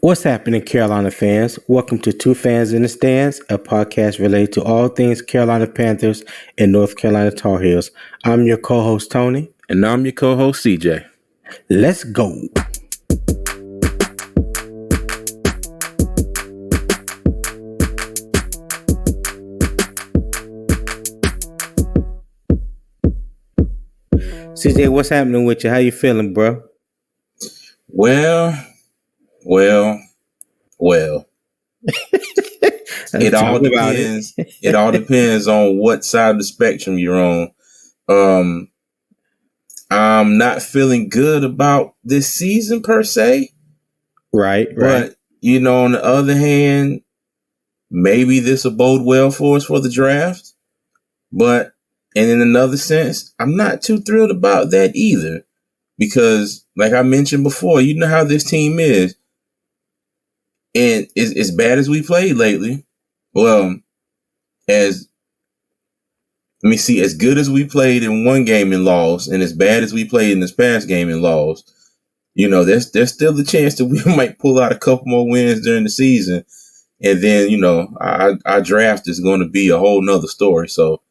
What's happening, Carolina fans? Welcome to Two Fans in the Stands, a podcast related to all things Carolina Panthers and North Carolina Tar Heels. I'm your co-host, Tony. And I'm your co-host, CJ. Let's go. CJ, what's happening with you? How you feeling, bro? Well. It all depends. It all depends on what side of the spectrum you're on. I'm not feeling good about this season per se. Right. But, on the other hand, maybe this will bode well for us for the draft. But, and in another sense, I'm not too thrilled about that either. Because, like I mentioned before, you know how this team is. And as bad as we played lately, as good as we played in one game and lost, and as bad as we played in this past game and lost, there's still the chance that we might pull out a couple more wins during the season. And then, our draft is going to be a whole nother story. So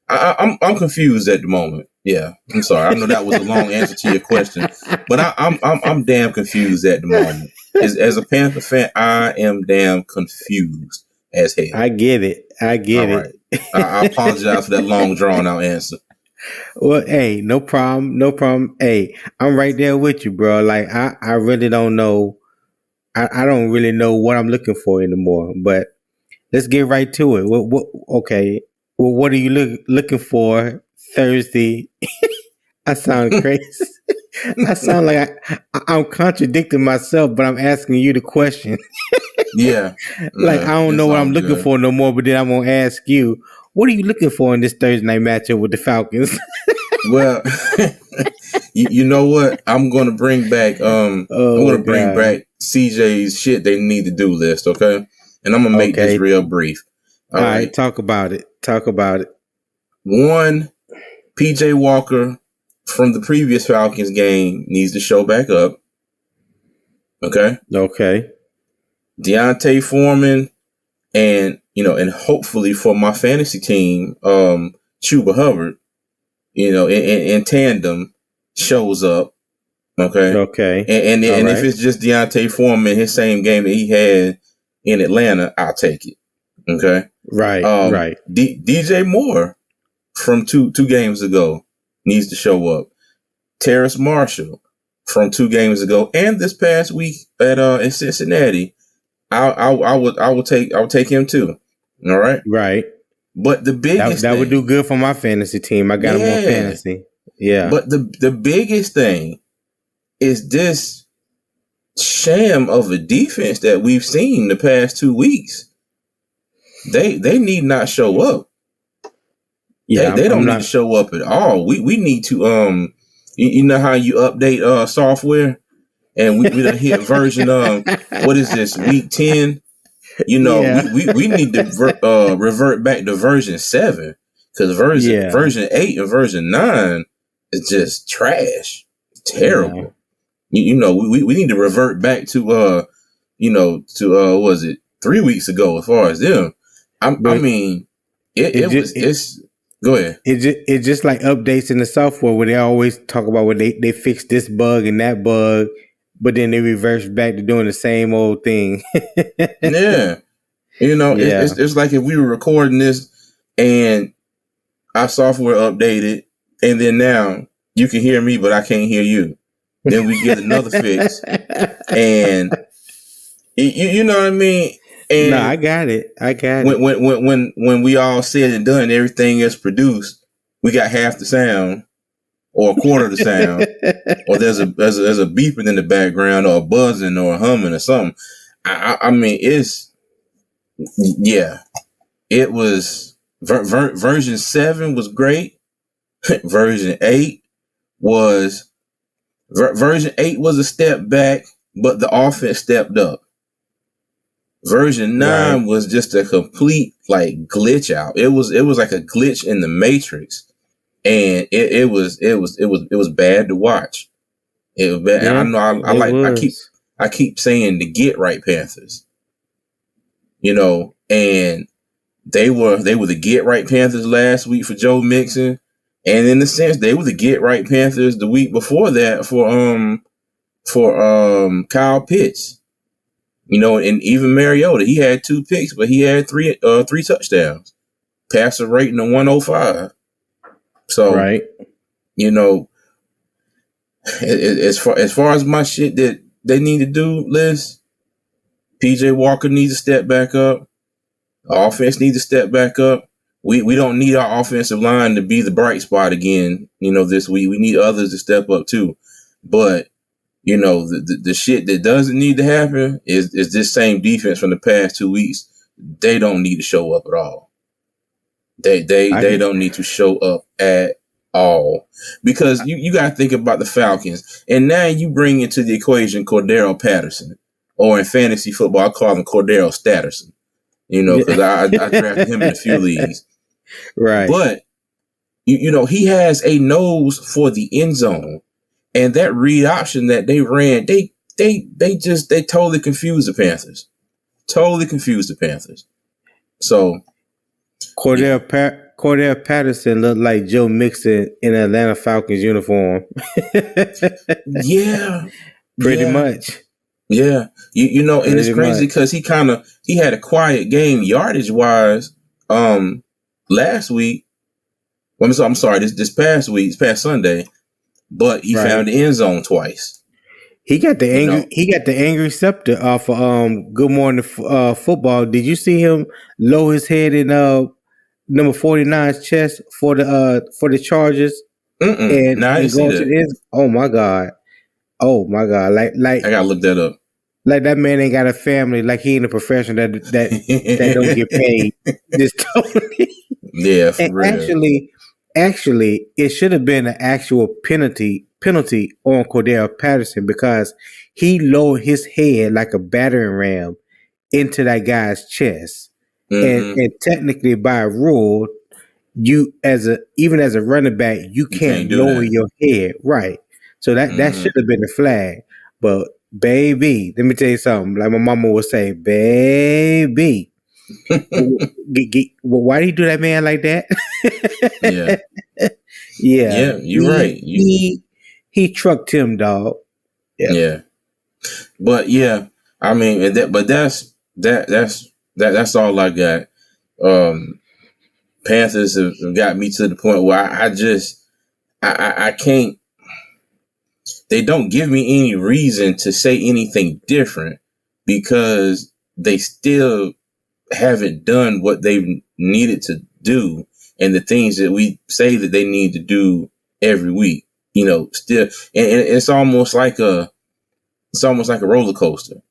I'm confused at the moment. Yeah, I'm sorry. I know that was a long answer to your question, but I'm damn confused at the moment. As a Panther fan, I am damn confused as hell. I get it. Right. I apologize for that long drawn out answer. Well, hey, no problem. Hey, I'm right there with you, bro. Like I really don't know. I don't really know what I'm looking for anymore. But let's get right to it. Okay. Well, what are you looking for Thursday? I sound crazy. I sound like I'm contradicting myself, but I'm asking you the question. Yeah. I don't know what I'm looking for no more, but then I'm going to ask you, what are you looking for in this Thursday night matchup with the Falcons? Well, you know what? I'm going to bring back bring back CJ's shit they need to do list, okay? And I'm going to make this real brief. All right, talk about it. One, PJ Walker from the previous Falcons game needs to show back up. Okay. Deontay Foreman and hopefully for my fantasy team, Chuba Hubbard, in tandem shows up. Okay. And if it's just Deontay Foreman, his same game that he had in Atlanta, I'll take it. Okay. Right. DJ Moore from two games ago needs to show up. Terrace Marshall from 2 games ago and this past week in Cincinnati, I would take him too. All right. Right. But the biggest that would do good for my fantasy team. I got him on fantasy. Yeah. But the biggest thing is this sham of a defense that we've seen the past 2 weeks. They need not show up. Yeah, they don't need to show up at all. We need to you know how you update software, and we done hit version what is this, week 10? We need to revert back to version 7 because version 8 and version 9 is just trash. It's terrible. Yeah. We need to revert back to what was it 3 weeks ago as far as them. Go ahead. It's just like updates in the software where they always talk about where they fix this bug and that bug, but then they reverse back to doing the same old thing. Yeah. It's like if we were recording this and our software updated and then now you can hear me, but I can't hear you. Then we get another fix. And you know what I mean? And no, I got it. When we all said and done, everything is produced, we got half the sound or a quarter of the sound, or there's a beeping in the background or a buzzing or a humming or something. It was version 7 was great. Version 8 was a step back, but the offense stepped up. Version 9 was just a complete glitch out. It was like a glitch in the Matrix, and it was bad to watch. It was bad. Yeah, I know. I I keep saying the get right Panthers, and they were the get right Panthers last week for Joe Mixon, and in a sense they were the get right Panthers the week before that for Kyle Pitts, and even Mariota, he had 2 picks, but he had three touchdowns, passer rating of 105. So right. As far as my shit that they need to do, Liz, PJ Walker needs to step back up. Our offense needs to step back up. We don't need our offensive line to be the bright spot again, this week. We need others to step up too. But, the shit that doesn't need to happen is this same defense from the past 2 weeks. They don't need to show up at all. They don't need to show up at all, because you got to think about the Falcons, and now you bring into the equation Cordero Patterson, or in fantasy football I call him Cordero Statterson, because I drafted him in a few leagues, right? But he has a nose for the end zone, and that read option that they ran, they totally confused the Panthers, So Cordell Patterson looked like Joe Mixon in an Atlanta Falcons uniform. Yeah. Pretty much. Yeah. And it's crazy because he had a quiet game yardage wise last week. I'm sorry, this past Sunday, but he found the end zone twice. He got the angry scepter off of Good Morning Football. Did you see him lower his head in number 49's chest for the Chargers? And I didn't see that. Oh my god! Like I gotta look that up. Like that man ain't got a family. Like he in a profession that don't get paid. Just totally. Yeah, for real. Actually, it should have been an actual penalty on Cordell Patterson, because he lowered his head like a battering ram into that guy's chest. Mm-hmm. And technically by rule, you even as a running back, you can't lower your head. Right. So that should have been a flag. But baby, let me tell you something. Like my mama would say, baby. Why do you do that man like that? Yeah, you're right. He trucked him, dog. Yeah. But yeah, I mean, that's all I got. Panthers have got me to the point where I can't. They don't give me any reason to say anything different, because they still haven't done what they've needed to do, and the things that we say that they need to do every week. Still, and it's almost like a roller coaster.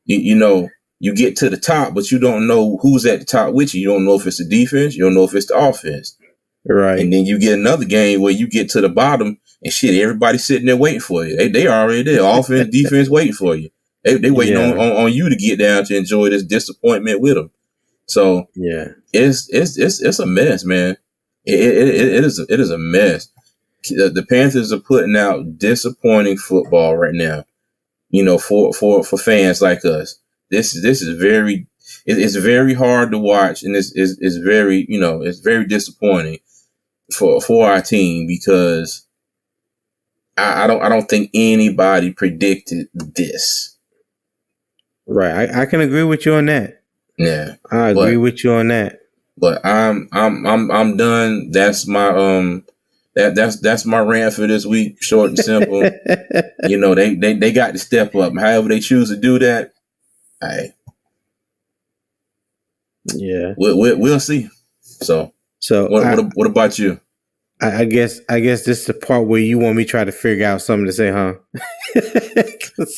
You get to the top, but you don't know who's at the top with you. You don't know if it's the defense. You don't know if it's the offense. Right. And then you get another game where you get to the bottom and shit, everybody's sitting there waiting for you. They already there. Offense, defense waiting for you. They waiting on you to get down to enjoy this disappointment with them. So yeah, it's a mess, man. It is a mess. The Panthers are putting out disappointing football right now. For fans like us. This is very, it's very hard to watch, and it's very, it's very disappointing for our team, because I don't think anybody predicted this. Right, I can agree with you on that. Yeah, I agree with you on that. But I'm done. That's my that's my rant for this week. Short and simple. They got to step up. However they choose to do that, yeah, we'll see. So what about you? I guess this is the part where you want me to try to figure out something to say, huh?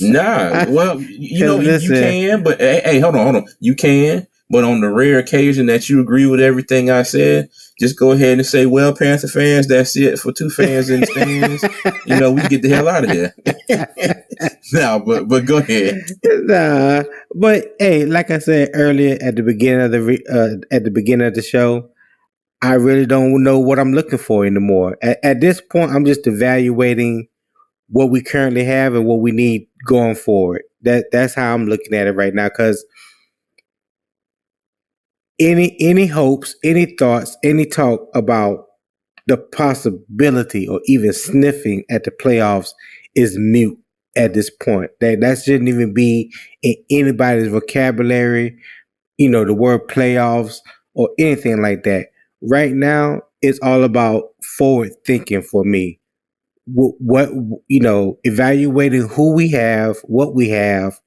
Nah, you can, but hey, hold on. You can, but on the rare occasion that you agree with everything I said, just go ahead and say, well, Panther fans, that's it for 2 fans in the stands. We can get the hell out of here. No, but go ahead. Nah, but hey, like I said earlier at the beginning of the show, I really don't know what I'm looking for anymore. At this point, I'm just evaluating what we currently have and what we need going forward. That's how I'm looking at it right now. Because any hopes, any thoughts, any talk about the possibility or even sniffing at the playoffs is mute at this point. That shouldn't even be in anybody's vocabulary. The word playoffs or anything like that. Right now, it's all about forward thinking for me. What evaluating who we have, what we have,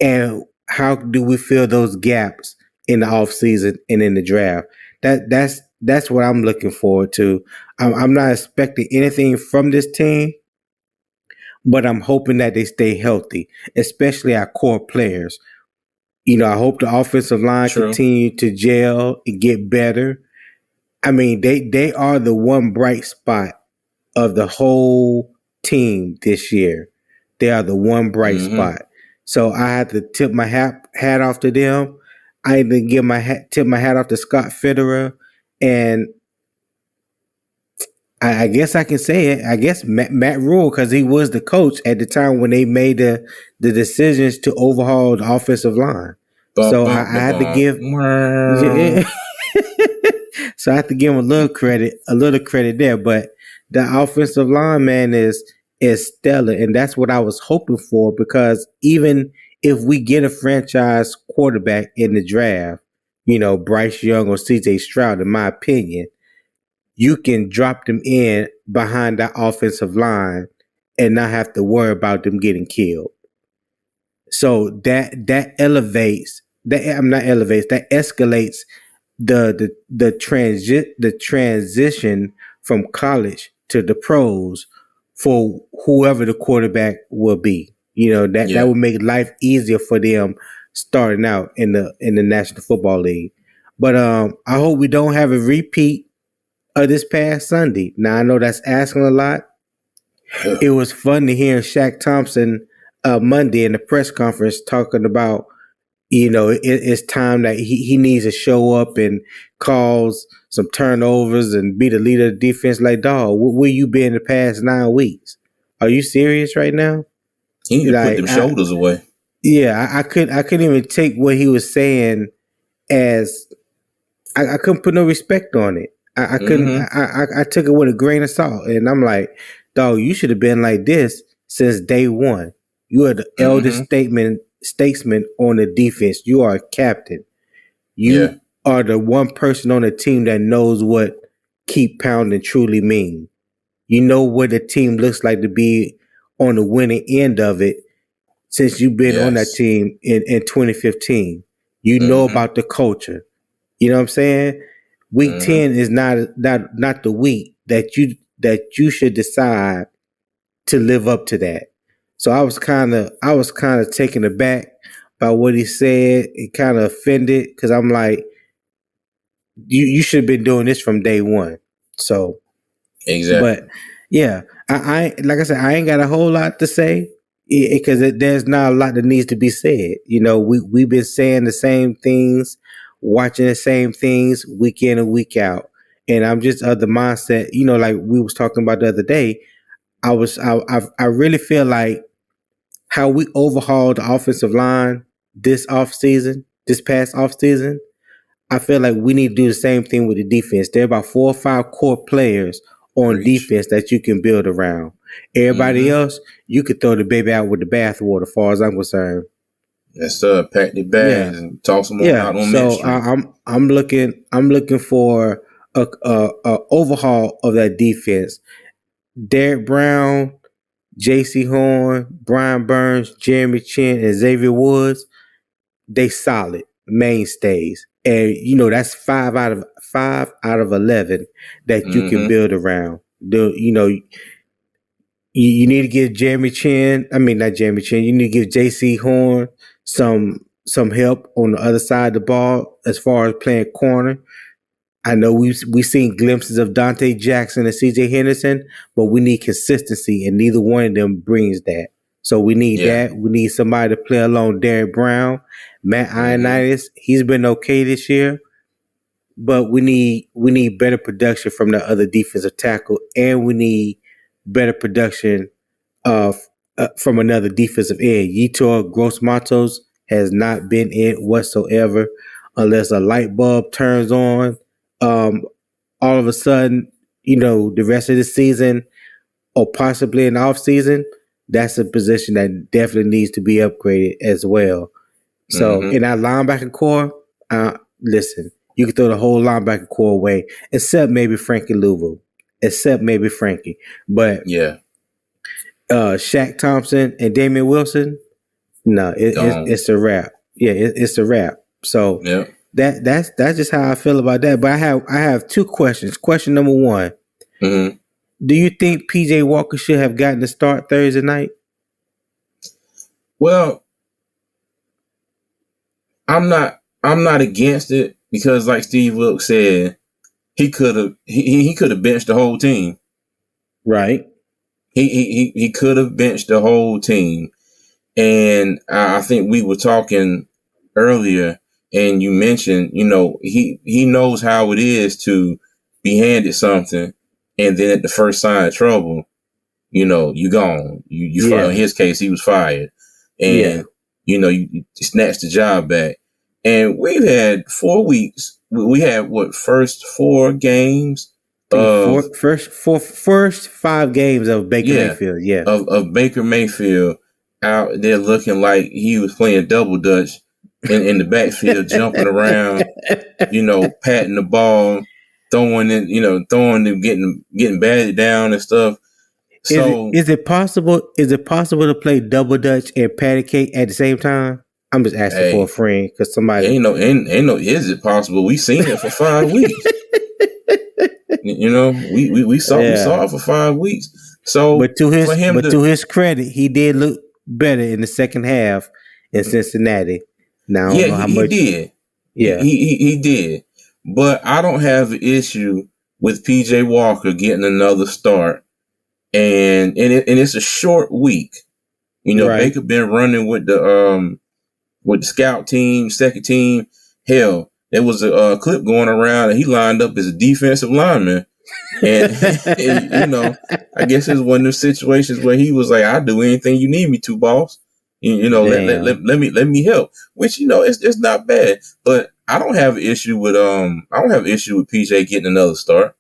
and how do we fill those gaps in the off season and in the draft. That's what I'm looking forward to. I'm not expecting anything from this team, but I'm hoping that they stay healthy, especially our core players. I hope the offensive line True. continue to gel and get better. I mean, they are the one bright spot of the whole team this year. They are the one bright Mm-hmm. spot. So I had to tip my hat off to them. I had to tip my hat off to Scott Fitterer, and I guess I can say it. I guess Matt Rule, because he was the coach at the time when they made the decisions to overhaul the offensive line. Bum, So I bum, bum, had to give. bum. Yeah. So I have to give him a little credit there. But the offensive line, man, is stellar, and that's what I was hoping for. Because even if we get a franchise quarterback in the draft, Bryce Young or C.J. Stroud, in my opinion, you can drop them in behind that offensive line and not have to worry about them getting killed. So that elevates that I'm not elevates that escalates the transition from college to the pros for whoever the quarterback will be. That Yeah. would make life easier for them starting out in the National Football League. But I hope we don't have a repeat of this past Sunday. Now I know that's asking a lot. It was fun to hear Shaq Thompson Monday in the press conference talking about it's time that he needs to show up and cause some turnovers and be the leader of the defense. Like, dog, where you been the past 9 weeks? Are you serious right now? He need to put Like, them shoulders away. I couldn't even take what he was saying as I couldn't put no respect on it. I couldn't. Mm-hmm. I took it with a grain of salt, and I'm like, dog, you should have been like this since day one. You are the eldest Mm-hmm. statesman on the defense. You are a captain. Yeah. You are the one person on the team that knows what keep pounding truly mean. You know what the team looks like to be on the winning end of it since you've been on that Yes. team in 2015. You know Mm-hmm. about the culture. You know what I'm saying? Week Mm-hmm. 10 is not the week that you should decide to live up to that. So I was kind of taken aback by what he said. It kind of offended because I'm like, you should have been doing this from day one. So, but Exactly. yeah, I like I said, I ain't got a whole lot to say because there's not a lot that needs to be said. We've been saying the same things, watching the same things week in and week out, and I'm just of the mindset. Like we was talking about the other day. I really feel like how we overhauled the offensive line this past off season. I feel like we need to do the same thing with the defense. There are about 4 or 5 core players on Preach. defense that you can build around. Everybody Mm-hmm. else, you could throw the baby out with the bathwater, as far as I'm concerned. Yes, sir. Pack the Yeah, bags and toss them on yeah. out on Mint So Street. I'm looking for a overhaul of that defense. Derek Brown, J.C. Horn, Brian Burns, Jeremy Chin, and Xavier Woods. They solid mainstays, and that's 5 out of 11 that you can Mm-hmm. build around. You need to give Jeremy Chin. I mean, not Jeremy Chin. You need to give J.C. Horn some help on the other side of the ball as far as playing corner. I know we've seen glimpses of Dante Jackson and C.J. Henderson, but we need consistency, and neither one of them brings that. So we need Yeah. that. We need somebody to play along Derek Brown, Matt Mm-hmm. Ioannidis. He's been okay this year, but we need better production from the other defensive tackle, and we need better production from another defensive end. Yetur Gross-Matos has not been in whatsoever unless a light bulb turns on. All of a sudden, the rest of the season or possibly in the off season, that's a position that definitely needs to be upgraded as well. So in our linebacker core, listen, you can throw the whole linebacker core away, except maybe Frankie Louisville, But Yeah. Shaq Thompson and Damian Wilson, no, it's a wrap. Yeah, it's a wrap. So Yeah. that's just how I feel about that. But I have two questions. Question number one: do you think PJ Walker should have gotten the start Thursday night? Well, I'm not against it because, like Steve Wilkes said, he could have benched the whole team. Right. He could have benched the whole team. And I think we were talking earlier, and you mentioned, he knows how it is to be handed something, and then at the first sign of trouble, you gone. You fired. In his case, he was fired, and you snatched the job back. And we've had 4 weeks. We had first 4 games. First 5 games of Baker Mayfield, of Baker Mayfield out there looking like he was playing double dutch in the backfield, jumping around, patting the ball, throwing it, getting batted down and stuff. So is it possible? Is it possible to play double dutch and patty cake at the same time? I'm just asking for a friend because somebody ain't no. Is it possible? We seen it for 5 weeks. We saw it for 5 weeks. So, but to his credit, he did look better in the second half in Cincinnati. Now, I don't know how much he did. Yeah, he did. But I don't have an issue with PJ Walker getting another start, and it's a short week. Baker been running with the scout team, second team. Hell, there was a clip going around, and he lined up as a defensive lineman. And, I guess it's one of those situations where he was like, "I'll do anything you need me to, boss. Let me help." Which it's not bad, but I don't have an issue with PJ getting another start.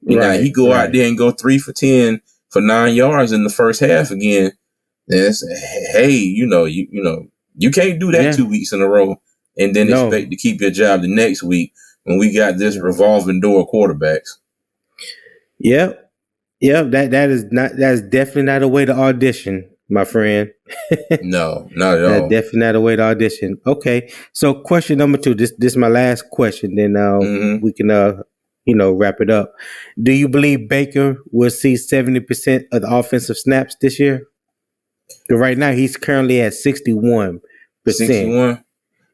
He go out there and go 3 for 10 for 9 yards in the first half again. Then you can't do that 2 weeks in a row and then expect to keep your job the next week when we got this revolving door of quarterbacks. Yep. That's definitely not a way to audition, my friend. No, not at all. That's definitely not a way to audition. Okay. So question number 2, this is my last question, then we can wrap it up. Do you believe Baker will see 70% of the offensive snaps this year? Because right now he's currently at 61%. 61?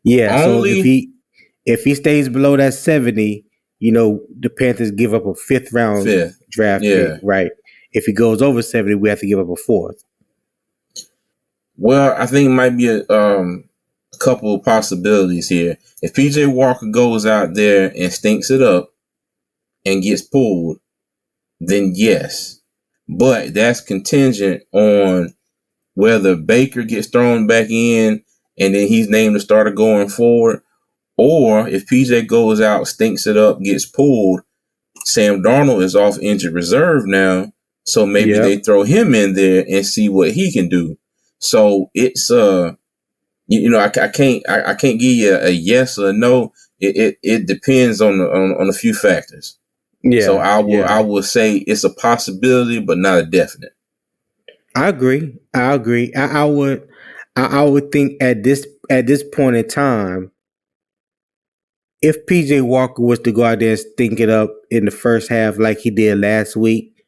Yeah. So if he stays below that 70, the Panthers give up a 5th round draft pick, right? If he goes over 70, we have to give up a 4th. Well, I think it might be a couple of possibilities here. If PJ Walker goes out there and stinks it up and gets pulled, then yes. But that's contingent on whether Baker gets thrown back in and then he's named the starter going forward, or if PJ goes out, stinks it up, gets pulled, Sam Darnold is off injured reserve now, so maybe they throw him in there and see what he can do. So it's I can't give you a yes or a no. It depends on a few factors. Yeah. So I will say it's a possibility, but not a definite. I agree. I would think at this point in time, if PJ Walker was to go out there and stink it up in the first half like he did last week,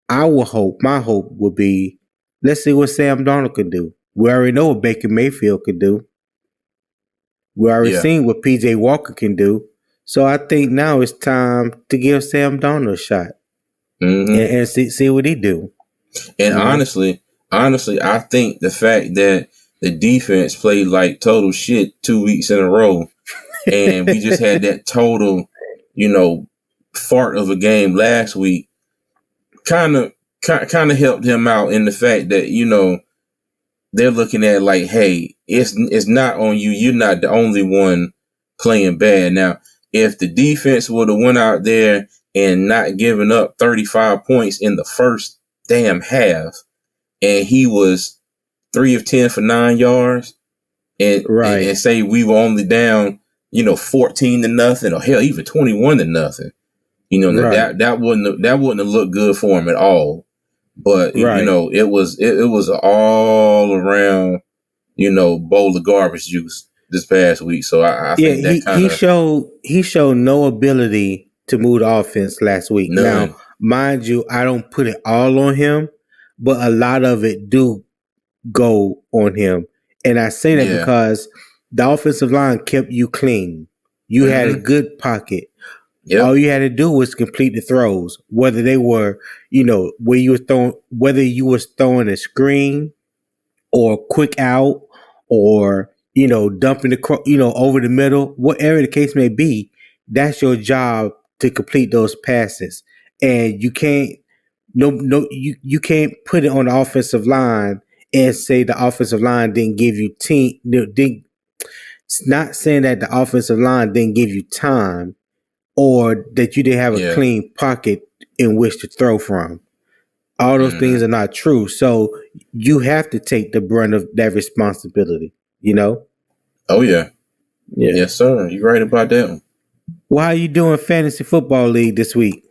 my hope would be, let's see what Sam Darnold can do. We already know what Baker Mayfield can do. We already seen what PJ Walker can do. So I think now it's time to give Sam Darnold a shot and see what he do. And honestly, I think the fact that the defense played like total shit 2 weeks in a row, and we just had that total, fart of a game last week, kind of kind of helped him out in the fact that, they're looking at like, hey, it's not on you. You're not the only one playing bad. Now, if the defense would have went out there and not given up 35 points in the first damn half, and he was 3 of 10 for 9 yards, and say we were only down, 14-0, or hell, even 21-0, that wouldn't have looked good for him at all. But it was all around, bowl of garbage juice this past week. So I think that kind of he showed no ability to move the offense last week. None. Now, mind you, I don't put it all on him, but a lot of it do go on him. And I say that because the offensive line kept you clean. You had a good pocket. Yep. All you had to do was complete the throws, whether they were, where you were throwing, whether you was throwing a screen or quick out or, dumping the, over the middle, whatever the case may be. That's your job to complete those passes. And you can't, you can't put it on the offensive line and say the offensive line didn't give you it's not saying that the offensive line didn't give you time or that you didn't have a clean pocket in which to throw from. All those things are not true. So you have to take the brunt of that responsibility, Oh, yeah. Yes, sir. You're right about that one. Well, how you doing fantasy football league this week?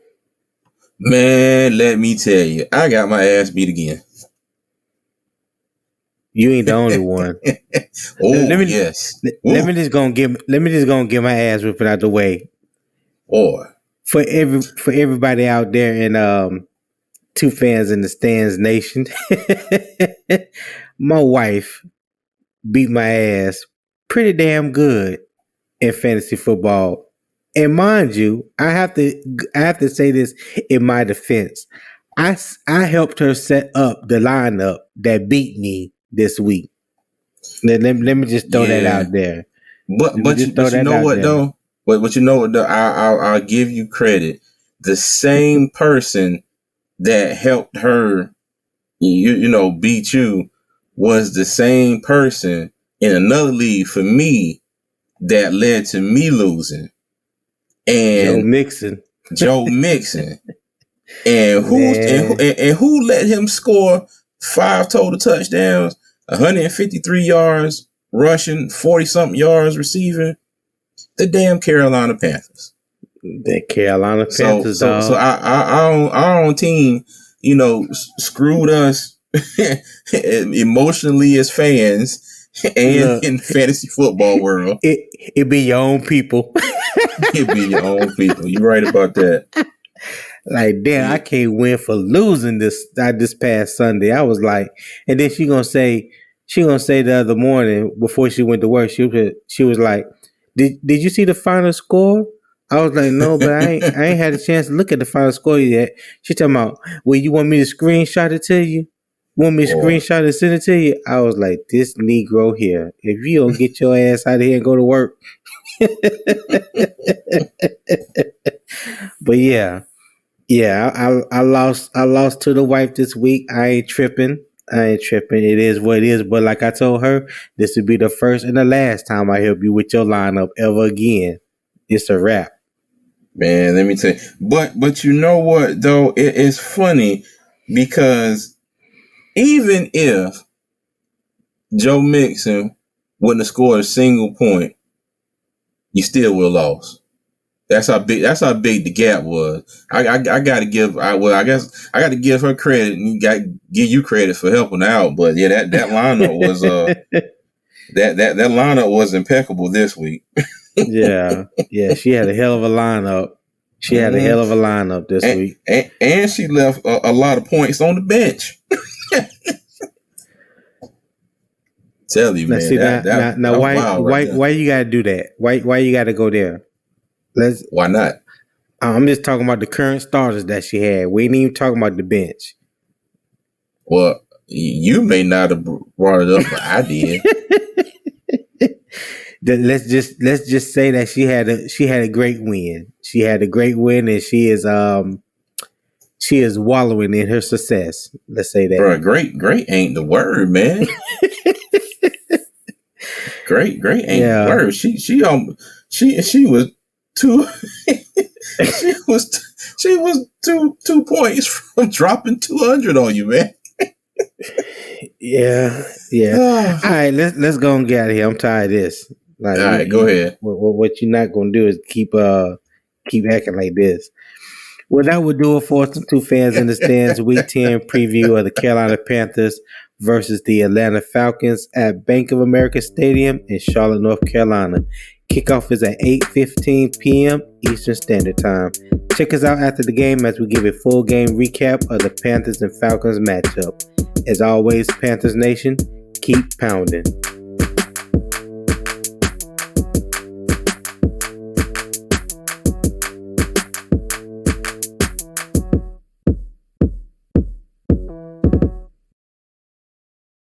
Man, let me tell you, I got my ass beat again. You ain't the only one. Yes. Let me just go get my ass whipping out the way. Or for everybody out there in 2 Fans in the Stands Nation, my wife beat my ass pretty damn good in fantasy football. And mind you, I have to say this in my defense. I helped her set up the lineup that beat me this week. Let me just throw that out there. But you know what though? But you know what though? I'll give you credit. The same person that helped her, beat you, was the same person in another league for me that led to me losing. And Joe Mixon. And who let him score 5 total touchdowns, 153 yards rushing, 40-something yards receiving? The damn Carolina Panthers. The Carolina Panthers. So our own team, screwed us emotionally as fans and in fantasy football world. It be your own people. It be your own people. You're right about that. Like, damn, I can't win for losing this past Sunday. I was like, and then she gonna say the other morning before she went to work, she was like, Did you see the final score? I was like, no, but I ain't had a chance to look at the final score yet. She talking about, well, you want me to screenshot it to you? Want me to screenshot and send it to you? I was like, this Negro here, if you don't get your ass out of here and go to work. But yeah, I lost to the wife this week. I ain't tripping. It is what it is. But like I told her, this would be the first and the last time I help you with your lineup ever again. It's a wrap. Man, let me tell you. But you know what, though? It is funny because even if Joe Mixon wouldn't have scored a single point, you still would have lost. That's how big the gap was. I got to give. I got to give her credit, and got give you credit for helping out. But yeah, that lineup was that lineup was impeccable this week. Yeah, she had a hell of a lineup. She had a hell of a lineup this week, and she left a lot of points on the bench. Tell you, man. Now, why you gotta do that? Why you gotta go there? Why not? I'm just talking about the current starters that she had. We ain't even talking about the bench. Well, you may not have brought it up, but I did. Let's just say that she had a great win. She had a great win, and she is She is wallowing in her success. Let's say that. Bro, great ain't the word, man. Great ain't the word. She was two. she was 2 points from dropping 200 on you, man. Yeah. All right, let's go and get out of here. I'm tired of this. Like, all right, go ahead. What you're not gonna do is keep acting like this. Well, that would do it for us, 2 Fans in the Stands Week 10 preview of the Carolina Panthers versus the Atlanta Falcons at Bank of America Stadium in Charlotte, North Carolina. Kickoff is at 8:15 p.m. Eastern Standard Time. Check us out after the game as we give a full game recap of the Panthers and Falcons matchup. As always, Panthers Nation, keep pounding.